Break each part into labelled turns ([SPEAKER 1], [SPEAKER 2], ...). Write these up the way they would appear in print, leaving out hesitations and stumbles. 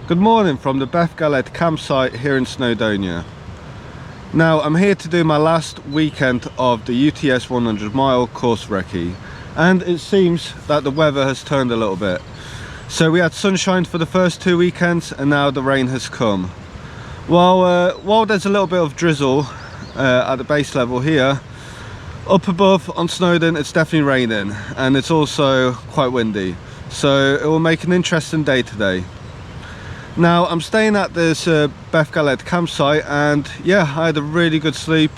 [SPEAKER 1] Good morning from the Beth Galette campsite here in Snowdonia. Now I'm here to do my last weekend of the UTS 100 mile course Recce, and it seems that the weather has turned a little bit. So we had sunshine for the first 2 weekends and now the rain has come. While there's a little bit of drizzle at the base level here, up above on Snowdon it's definitely raining and it's also quite windy. So it will make an interesting day today. Now I'm staying at this Beth Galette campsite and yeah, I had a really good sleep.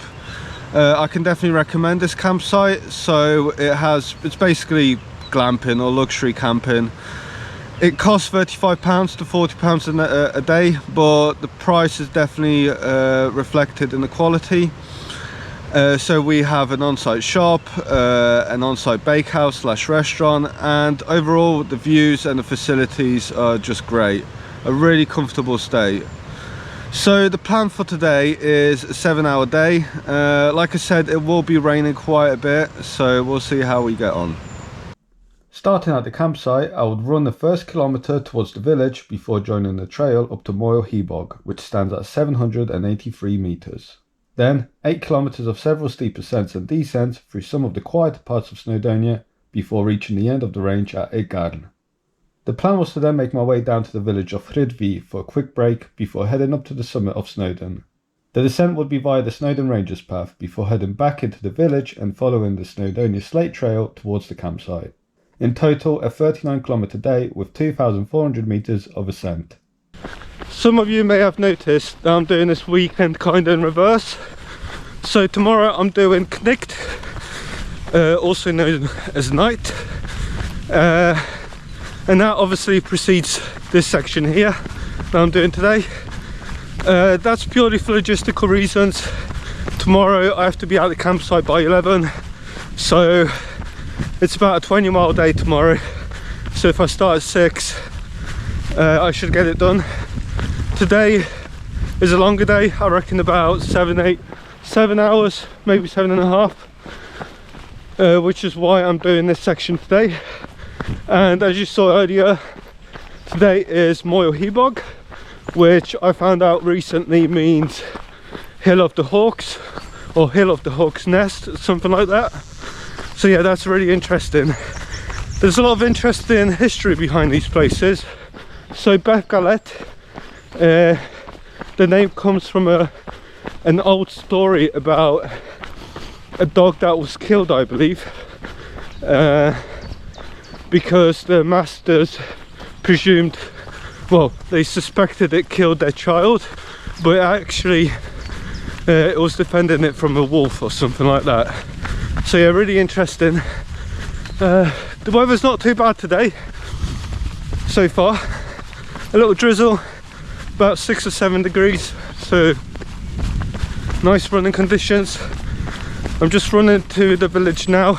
[SPEAKER 1] I can definitely recommend this campsite. So it's basically glamping or luxury camping. It costs £35 to £40 a day, but the price is definitely reflected in the quality. So we have an on-site shop, an on-site bakehouse / restaurant, and overall the views and the facilities are just great. A really comfortable stay. So the plan for today is a 7-hour day. Like I said, it will be raining quite a bit, so we'll see how we get on. Starting at the campsite, I would run the first kilometre towards the village before joining the trail up to Moel Hebog, which stands at 783 metres. Then 8 kilometres of several steep ascents and descents through some of the quieter parts of Snowdonia before reaching the end of the range at Egarn. The plan was to then make my way down to the village of Rydvi for a quick break before heading up to the summit of Snowdon. The descent would be via the Snowdon Rangers path before heading back into the village and following the Snowdonia Slate Trail towards the campsite. In total, a 39 kilometre day with 2,400 metres of ascent. Some of you may have noticed that I'm doing this weekend kind of in reverse. So tomorrow I'm doing Knicht, also known as night. And that obviously precedes this section here that I'm doing today. That's purely for logistical reasons. Tomorrow I have to be at the campsite by 11, so it's about a 20-mile day tomorrow. So if I start at 6, I should get it done. Today is a longer day, I reckon about 7 hours, maybe 7.5, which is why I'm doing this section today. And as you saw earlier, today is Moel Hebog, which I found out recently means Hill of the Hawks or Hill of the Hawk's Nest, something like that. So yeah, that's really interesting. There's a lot of interesting history behind these places. So Beth Galette, the name comes from an old story about a dog that was killed, I believe. Because the masters presumed, well, they suspected it killed their child, but actually it was defending it from a wolf or something like that. So yeah, really interesting. The weather's not too bad today so far. A little drizzle, about 6 or 7 degrees, so nice running conditions. I'm just running to the village now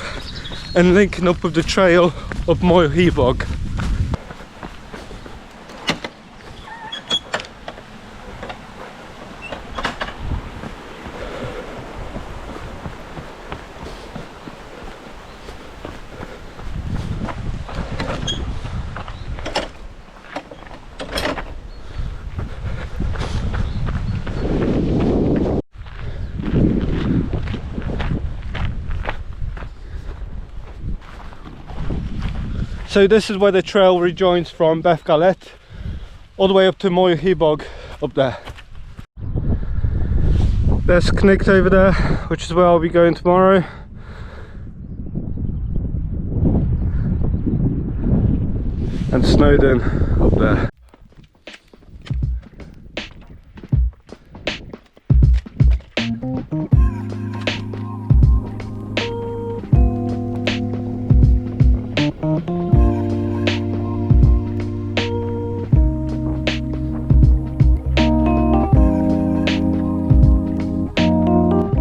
[SPEAKER 1] and linking up with the trail of Moel Hebog. So this is where the trail rejoins from Beth Galette all the way up to Moel Hebog up there. There's Knicht over there, which is where I'll be going tomorrow. And Snowdon up there.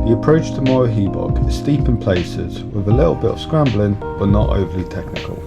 [SPEAKER 1] The approach to Moel Hebog is steep in places with a little bit of scrambling but not overly technical.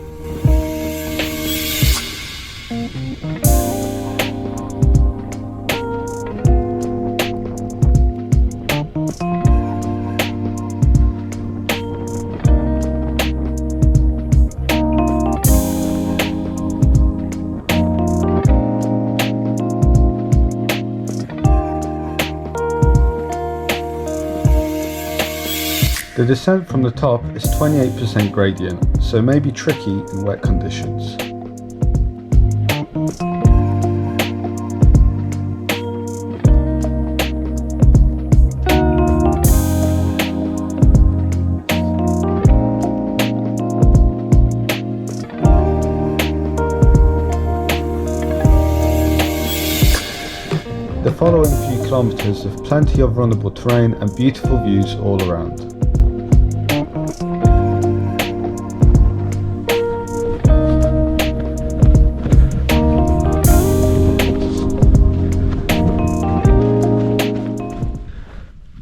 [SPEAKER 1] The descent from the top is 28% gradient, so may be tricky in wet conditions. The following few kilometers have plenty of runnable terrain and beautiful views all around.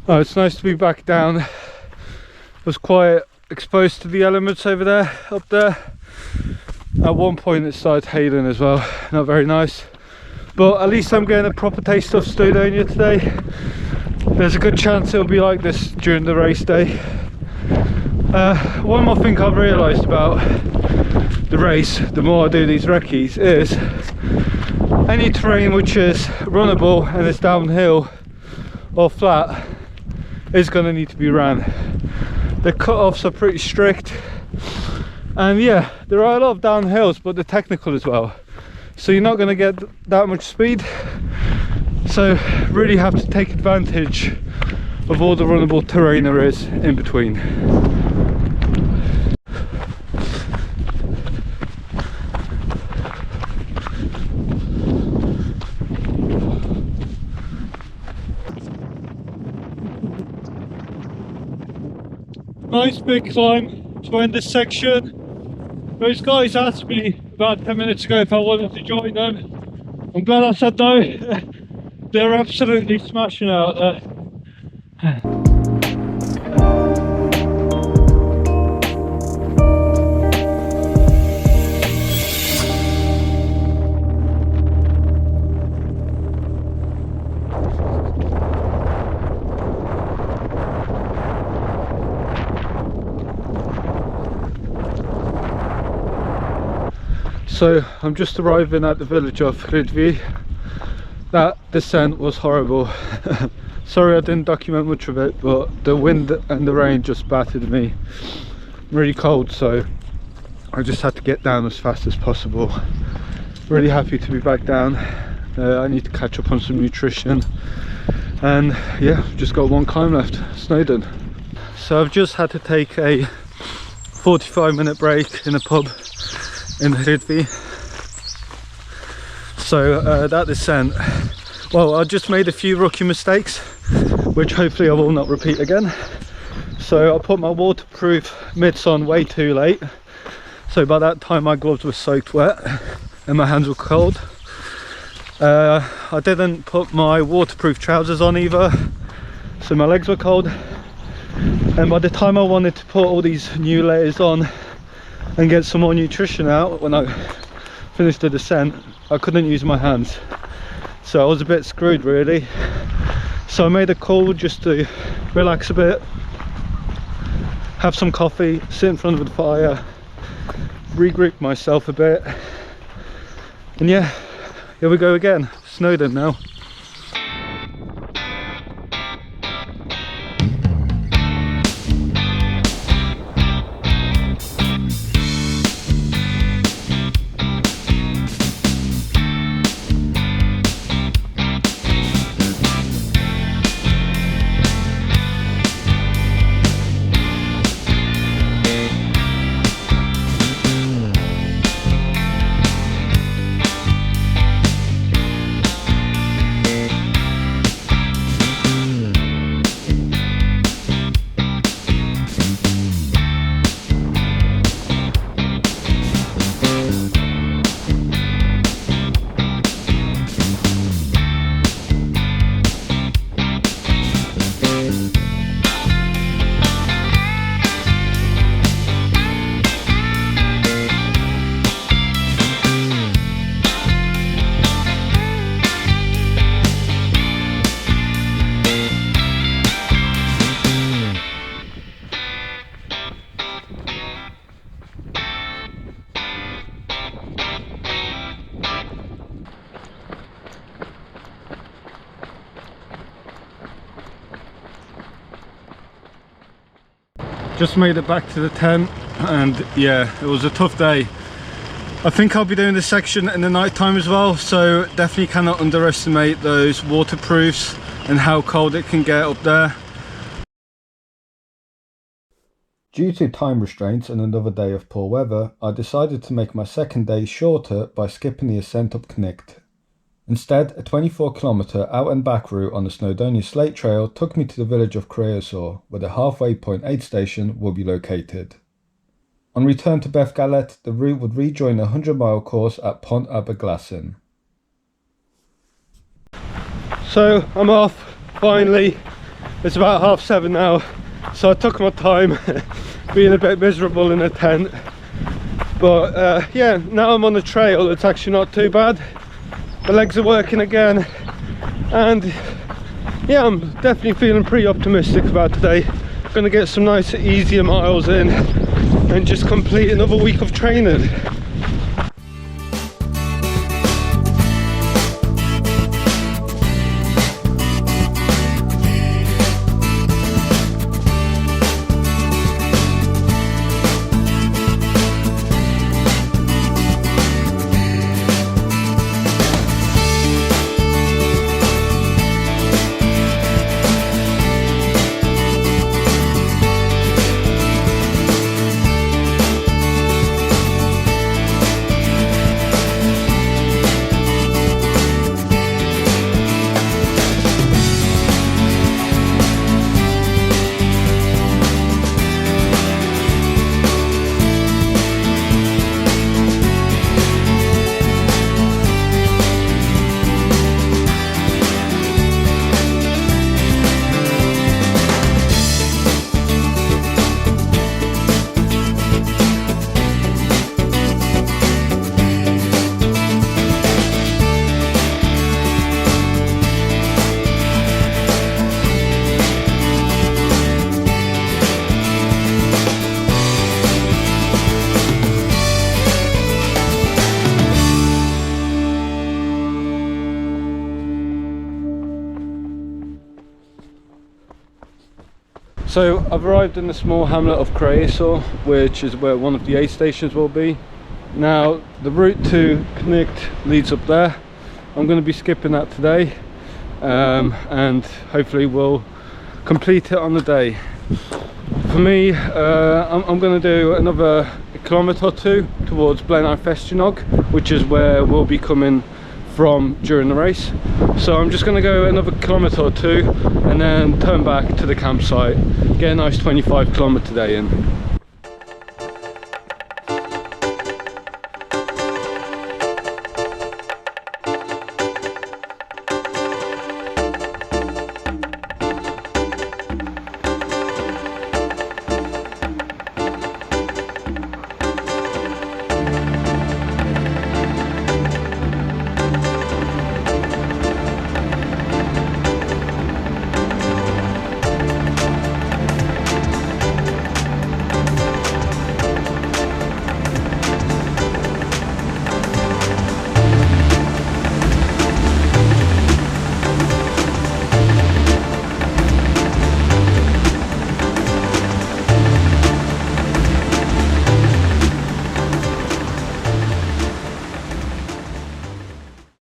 [SPEAKER 1] Oh, it's nice to be back down. I was quite exposed to the elements over there, up there. At one point it started hailing as well, not very nice. But at least I'm getting a proper taste of Snowdonia today. There's a good chance it'll be like this during the race day. One more thing I've realised about the race, the more I do these recce's, is any terrain which is runnable and is downhill or flat is going to need to be ran. The cut-offs are pretty strict, and yeah, there are a lot of downhills, but they're technical as well. So you're not going to get that much speed, so really have to take advantage of all the runnable terrain there is in between. Nice big climb to end this section. Those guys asked me about 10 minutes ago if I wanted to join them. I'm glad I said no. They're absolutely smashing out there. So I'm just arriving at the village of Recce. That descent was horrible. Sorry I didn't document much of it, but the wind and the rain just battered me. I'm really cold, so I just had to get down as fast as possible. Really happy to be back down. I need to catch up on some nutrition, and yeah, just got one climb left, Snowdon. So I've just had to take a 45-minute break in a pub in Recce. So that descent, well, I just made a few rookie mistakes which hopefully I will not repeat again. So I put my waterproof mitts on way too late, so by that time my gloves were soaked wet and my hands were cold. I didn't put my waterproof trousers on either, so my legs were cold, and by the time I wanted to put all these new layers on and get some more nutrition out when I finished the descent, I couldn't use my hands, so I was a bit screwed really. So I made a call just to relax a bit, have some coffee, sit in front of the fire, regroup myself a bit, and yeah, here we go again, Snowdon now. Just made it back to the tent, and yeah, it was a tough day. I think I'll be doing this section in the night time as well, so definitely cannot underestimate those waterproofs and how cold it can get up there. Due to time restraints and another day of poor weather, I decided to make my second day shorter by skipping the ascent up Knicht. Instead, a 24-kilometre out and back route on the Snowdonia Slate Trail took me to the village of Recce, where the halfway point aid station will be located. On return to Bethgalet, the route would rejoin the 100-mile course at Pont Aberglaslyn. So I'm off, finally. It's about 7:30 now, so I took my time, being a bit miserable in a tent. But yeah, now I'm on the trail, it's actually not too bad. My legs are working again, and yeah, I'm definitely feeling pretty optimistic about today. Gonna get some nice easier miles in and just complete another week of training. So I've arrived in the small hamlet of Recce, which is where one of the aid stations will be. Now the route to Knicht leads up there. I'm going to be skipping that today, and hopefully we'll complete it on the day. For me, I'm going to do another kilometre or two towards Blaenau Festjanog, which is where we'll be coming from during the race. So I'm just going to go another kilometre or two and then turn back to the campsite, get a nice 25-kilometre day in.